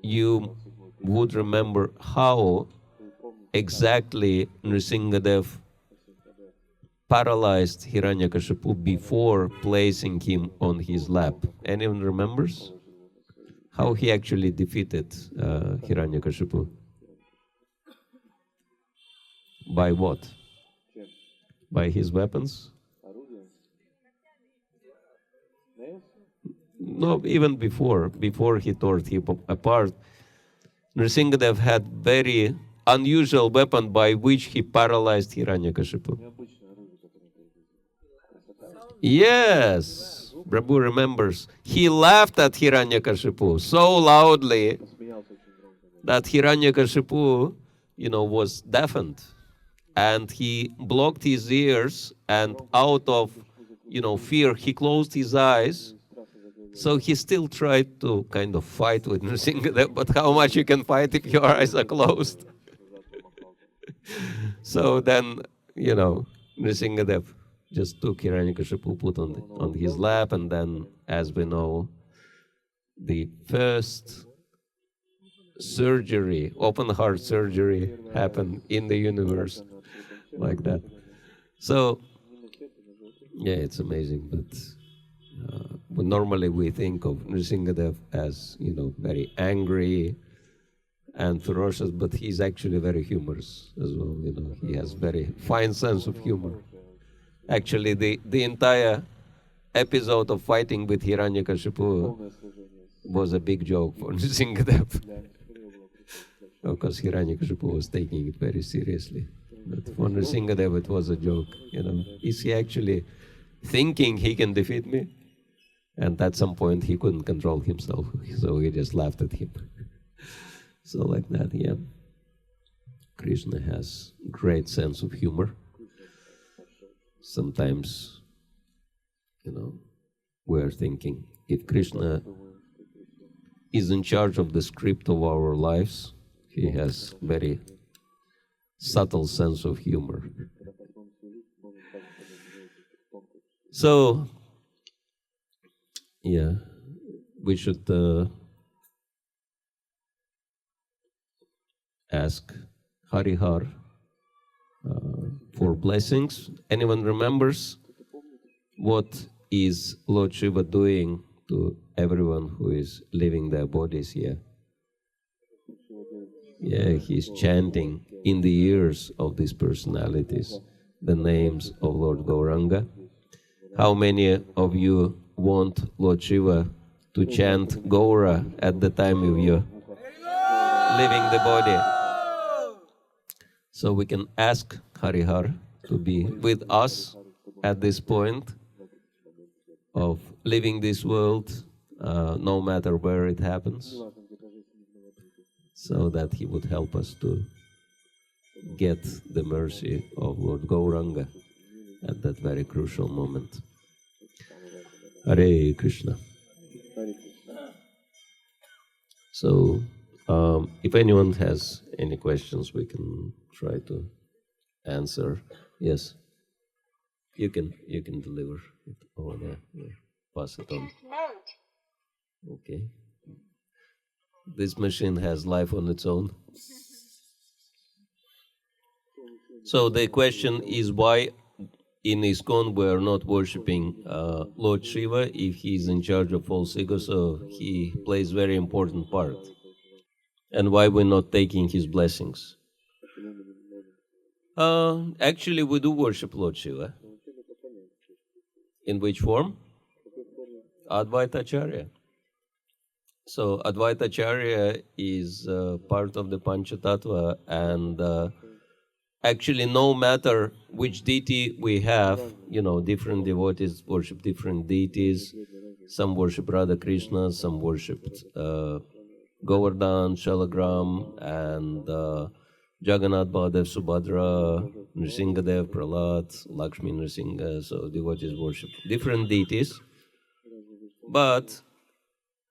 you would remember how exactly Nrsimhadev paralyzed Hiranyakashipu before placing him on his lap. Anyone remembers how he actually defeated Hiranyakashipu? By what? By his weapons? No, even before he tore him apart, Nrsimhadev had very unusual weapon by which he paralyzed Hiranyakashipu. Yes, Prabhu remembers. He laughed at Hiranyakashipu so loudly that Hiranyakashipu, was deafened. And he blocked his ears, and out of, fear, he closed his eyes. So he still tried to kind of fight with Nrsimhadev, but how much you can fight if your eyes are closed? So then, Nrsimhadev just took Hiranyakashipu, put on his lap, and then, as we know, the first surgery, open heart surgery, happened in the universe like that. So, yeah, it's amazing, but normally we think of Nrsimhadev as, very angry and ferocious, but he's actually very humorous as well. He has very fine sense of humor. Actually, the entire episode of fighting with Hiranyakashipu was a big joke for Nrsimhadev. Because Hiranyakashipu was taking it very seriously. But for Nrsimhadev, it was a joke. Is he actually thinking he can defeat me? And at some point, he couldn't control himself, so he just laughed at him. So like that, yeah. Krishna has great sense of humor. Sometimes, we're thinking, if Krishna is in charge of the script of our lives, he has very subtle sense of humor. So, yeah, we should ask Hari-Hara for blessings. Anyone remembers what is Lord Shiva doing to everyone who is leaving their bodies here? Yeah, he's chanting in the ears of these personalities the names of Lord Gauranga. How many of you want Lord Shiva to chant Gaura at the time of your leaving the body? So we can ask Hari-Hara to be with us at this point of leaving this world, no matter where it happens, so that he would help us to get the mercy of Lord Gauranga at that very crucial moment. Hare Krishna. So, if anyone has any questions, we can try to answer. Yes, you can deliver it over there. Yeah. Pass it on. Okay. This machine has life on its own. So the question is why in ISKCON we are not worshipping Lord Shiva if he is in charge of false ego, so he plays very important part. And why we're not taking his blessings? Actually, we do worship Lord Shiva. In which form? Advaita acharya. So Advaita acharya is part of the Panchatattva, and actually, no matter which deity we have, different devotees worship different deities. Some worship Radha Krishna, some worshipped Govardhan, Shalagram, and Jagannath Baladev, Subhadra, Nrsimhadev, Prasad, Lakshmi Nrsimha. So devotees worship different deities. But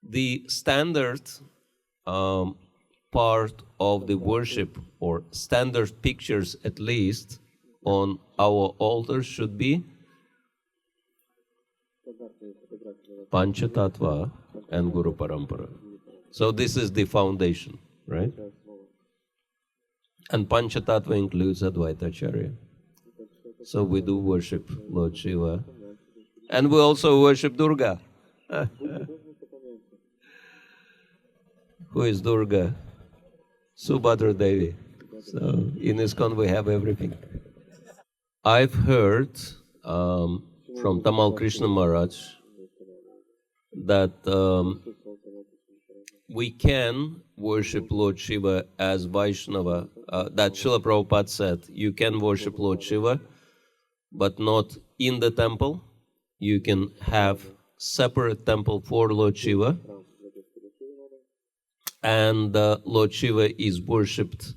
the standard part of the worship, or standard pictures at least, on our altars should be Panchatattva and Guru Parampara. So this is the foundation, right? And Panchatattva includes Advaita acharya. So we do worship Lord Shiva. And we also worship Durga. Who is Durga? Subhadra Devi. So in ISKCON we have everything. I've heard from Tamal Krishna Maharaj that we can worship Lord Shiva as Vaishnava. That Srila Prabhupada said, you can worship Lord Shiva, but not in the temple. You can have separate temple for Lord Shiva. And Lord Shiva is worshipped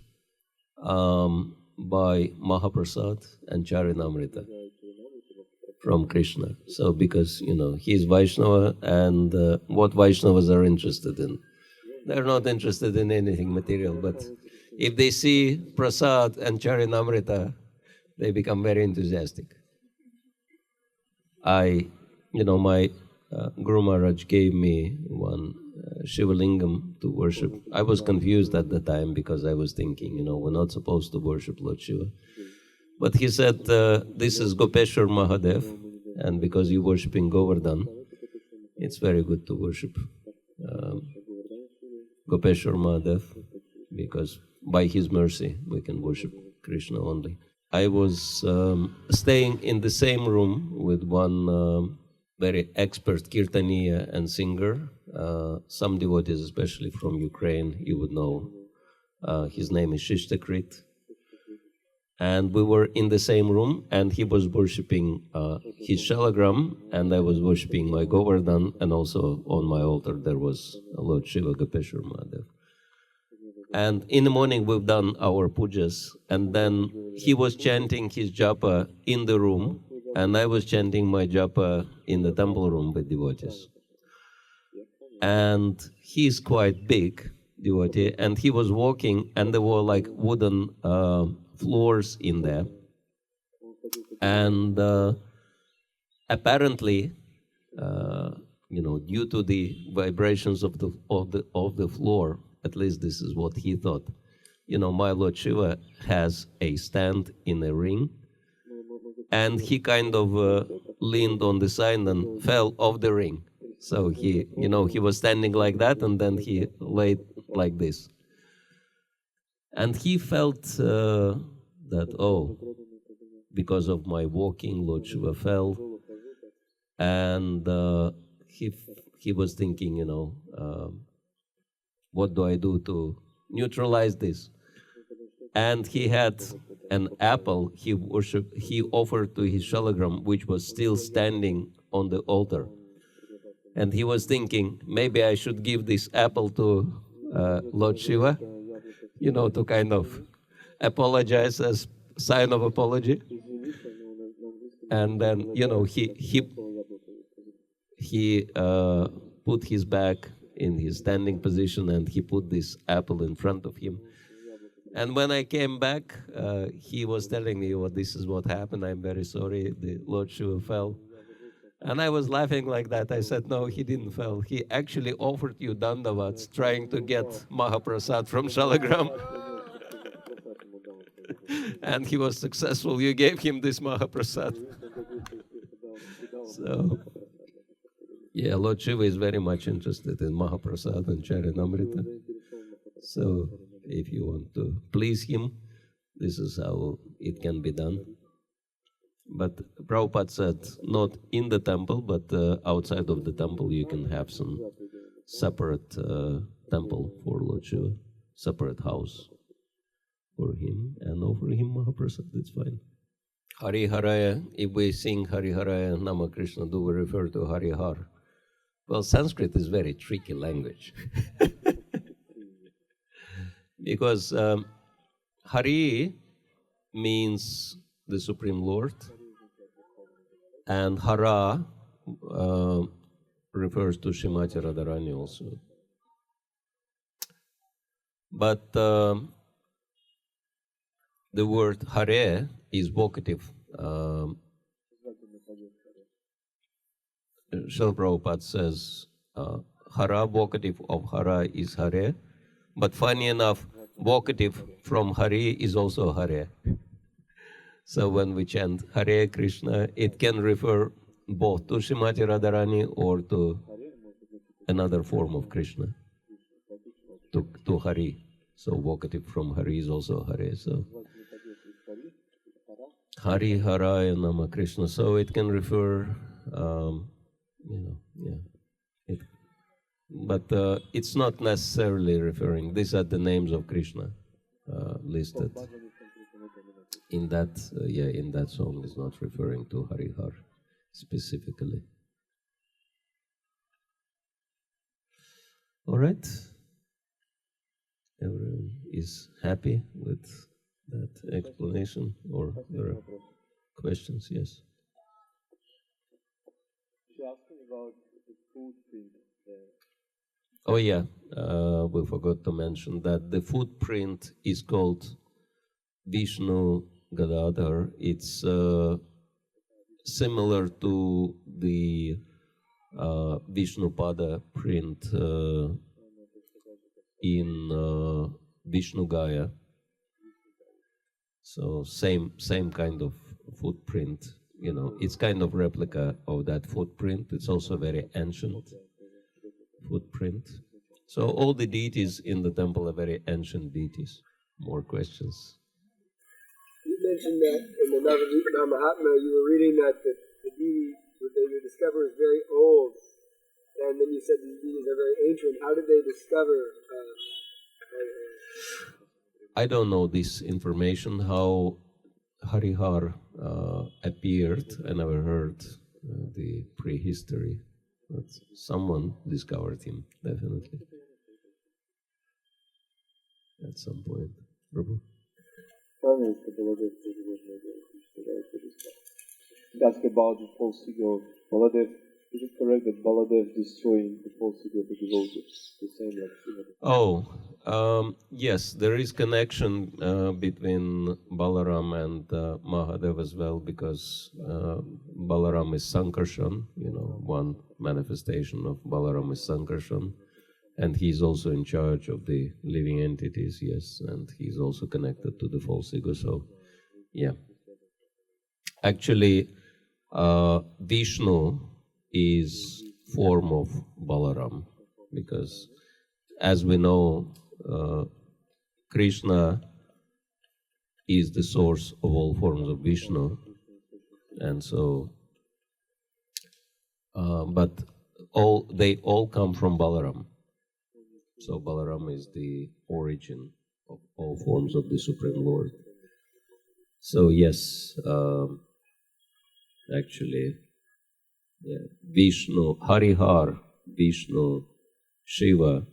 by Mahaprasad and Charanamrita from Krishna. So because, he's Vaishnava, and what Vaishnavas are interested in. They're not interested in anything material, but if they see Prasad and Charanamrita, they become very enthusiastic. My Guru Maharaj gave me one Shiva Lingam to worship. I was confused at the time because I was thinking, we're not supposed to worship Lord Shiva. But he said, this is Gopeshwar Mahadev, and because you're worshipping Govardhan, it's very good to worship Gopeshwar Mahadev, because by his mercy we can worship Krishna only. I was staying in the same room with one very expert kirtaniya and singer. Some devotees, especially from Ukraine, you would know. His name is Shishtakrit. And we were in the same room, and he was worshipping his shalagram, and I was worshipping my Govardhan, and also on my altar there was Lord Shiva, Gopeshwar Mahadev. And in the morning we've done our pujas, and then he was chanting his japa in the room, and I was chanting my japa in the temple room with devotees. And he's quite big devotee, and he was walking, and there were like wooden floors in there. And apparently, due to the vibrations of the floor, at least this is what he thought. My Lord Shiva has a stand in a ring, and he kind of leaned on the side and fell off the ring. So he was standing like that, and then he laid like this. And he felt that, because of my walking, Lord Shiva fell. And he was thinking, what do I do to neutralize this? And he had an apple he offered to his shalagram, which was still standing on the altar. And he was thinking, maybe I should give this apple to Lord Shiva, to kind of apologize as sign of apology. And then, he put his back in his standing position, and he put this apple in front of him. And when I came back, he was telling me, this is what happened. I'm very sorry, the Lord Shiva fell. And I was laughing like that. I said, no, he didn't fall. He actually offered you dandavats, trying to get Mahaprasad from Shalagram. And he was successful. You gave him this Mahaprasad. So, Lord Shiva is very much interested in Mahaprasad and Charanamrita. So, if you want to please him, this is how it can be done. But Prabhupada said, not in the temple, but outside of the temple, you can have some separate temple for Lord Shiva, separate house. for him and offer him Mahaprasad, that's fine. Hari-Hara, if we sing Hari-Hara Nama Krishna, do we refer to Hari-Har? Well, Sanskrit is very tricky language. Because Hari means the Supreme Lord, and Hara refers to Srimati Radharani also. But the word Hare is vocative. Srila Prabhupada says Hara, vocative of Hara is Hare, but funny enough, vocative from Hari is also Hare. So when we chant Hare Krishna, it can refer both to Srimati Radharani or to another form of Krishna, to Hari. So vocative from Hari is also Hare. So Hari-Hara Nama Krishna. So it can refer, but it's not necessarily referring. These are the names of Krishna listed. In that, in that song is not referring to Hari-Har specifically. All right. Everyone is happy with that explanation, or there are questions? Yes. She's asking about the footprint. Oh yeah, we forgot to mention that the footprint is called Vishnu Gadadhar. It's similar to the Vishnupada print in Vishnu Gaya. So same kind of footprint. It's kind of replica of that footprint. It's also very ancient footprint. So all the deities in the temple are very ancient deities. More questions? You mentioned that in the Namahata, you were reading that the deity they would discover is very old, and then you said the deities are very ancient. How did they discover? I don't know this information, how Hari-Har appeared. I never heard the prehistory, but someone discovered him, definitely, at some point. Prabhu? Ask about the false figure of Baladev. Is it correct that Baladev destroying the false figure of the devotees? The same like Shiva? Yes, there is connection between Balaram and Mahadev as well, because Balaram is Sankarshan, one manifestation of Balaram is Sankarshan, and he's also in charge of the living entities, yes, and he's also connected to the false ego, so yeah. Actually, Vishnu is form of Balaram, because as we know, Krishna is the source of all forms of Vishnu, and so, but they all come from Balaram. So Balaram is the origin of all forms of the Supreme Lord. So yes, actually, Vishnu, Hari-Har, Vishnu, Shiva,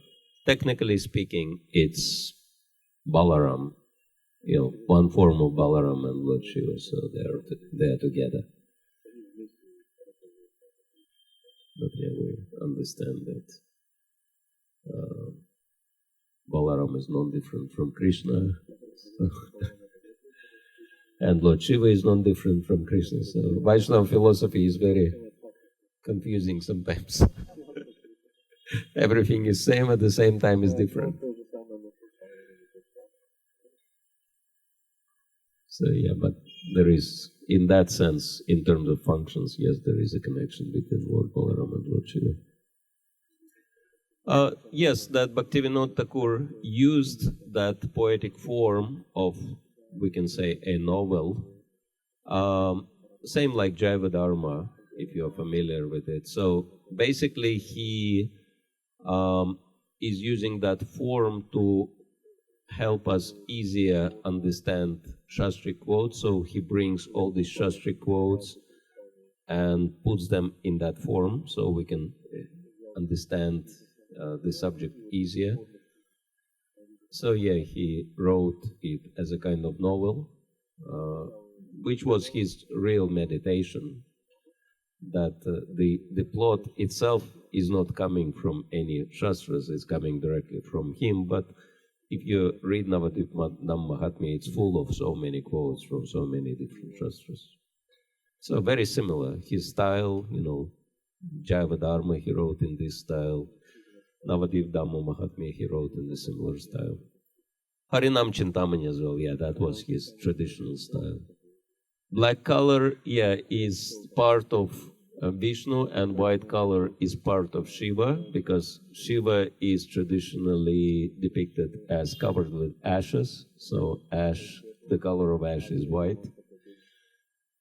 technically speaking, it's Balaram, one form of Balaram and Lord Shiva, so they are together. But we understand that Balaram is non-different from Krishna, and Lord Shiva is non-different from Krishna. So Vaishnava philosophy is very confusing sometimes. Everything is same, at the same time is different. So but there is, in that sense, in terms of functions, yes, there is a connection between Lord Balaram and Lord Shiva. Yes, that Bhaktivinod Thakur used that poetic form of, we can say, a novel, same like Jaiva Dharma, if you're familiar with it. So basically he is using that form to help us easier understand Shastric quotes. So he brings all these Shastric quotes and puts them in that form so we can understand the subject easier. So yeah, he wrote it as a kind of novel, which was his real meditation, that the plot itself is not coming from any Shastras, it's coming directly from him. But if you read Namahata, it's full of so many quotes from so many different Shastras. So very similar. His style, Jaiva Dharma he wrote in this style. Navadip Dhamma Mahatmya he wrote in a similar style. Harinam Chintamani as well, yeah, that was his traditional style. Black color, yeah, is part of Vishnu, and white color is part of Shiva, because Shiva is traditionally depicted as covered with ashes. So ash, the color of ash is white.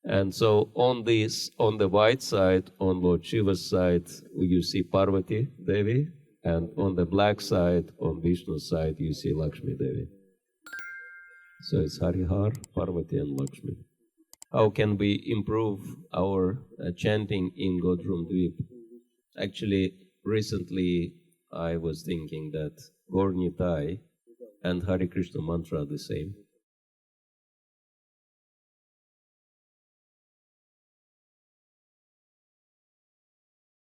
And so on the white side, on Lord Shiva's side, you see Parvati Devi, and on the black side, on Vishnu's side, you see Lakshmi Devi. So it's Hari-Hara, Parvati, and Lakshmi. How can we improve our chanting in Godrum Dvip? Actually, recently I was thinking that Gaur Nitai and Hare Krishna mantra are the same.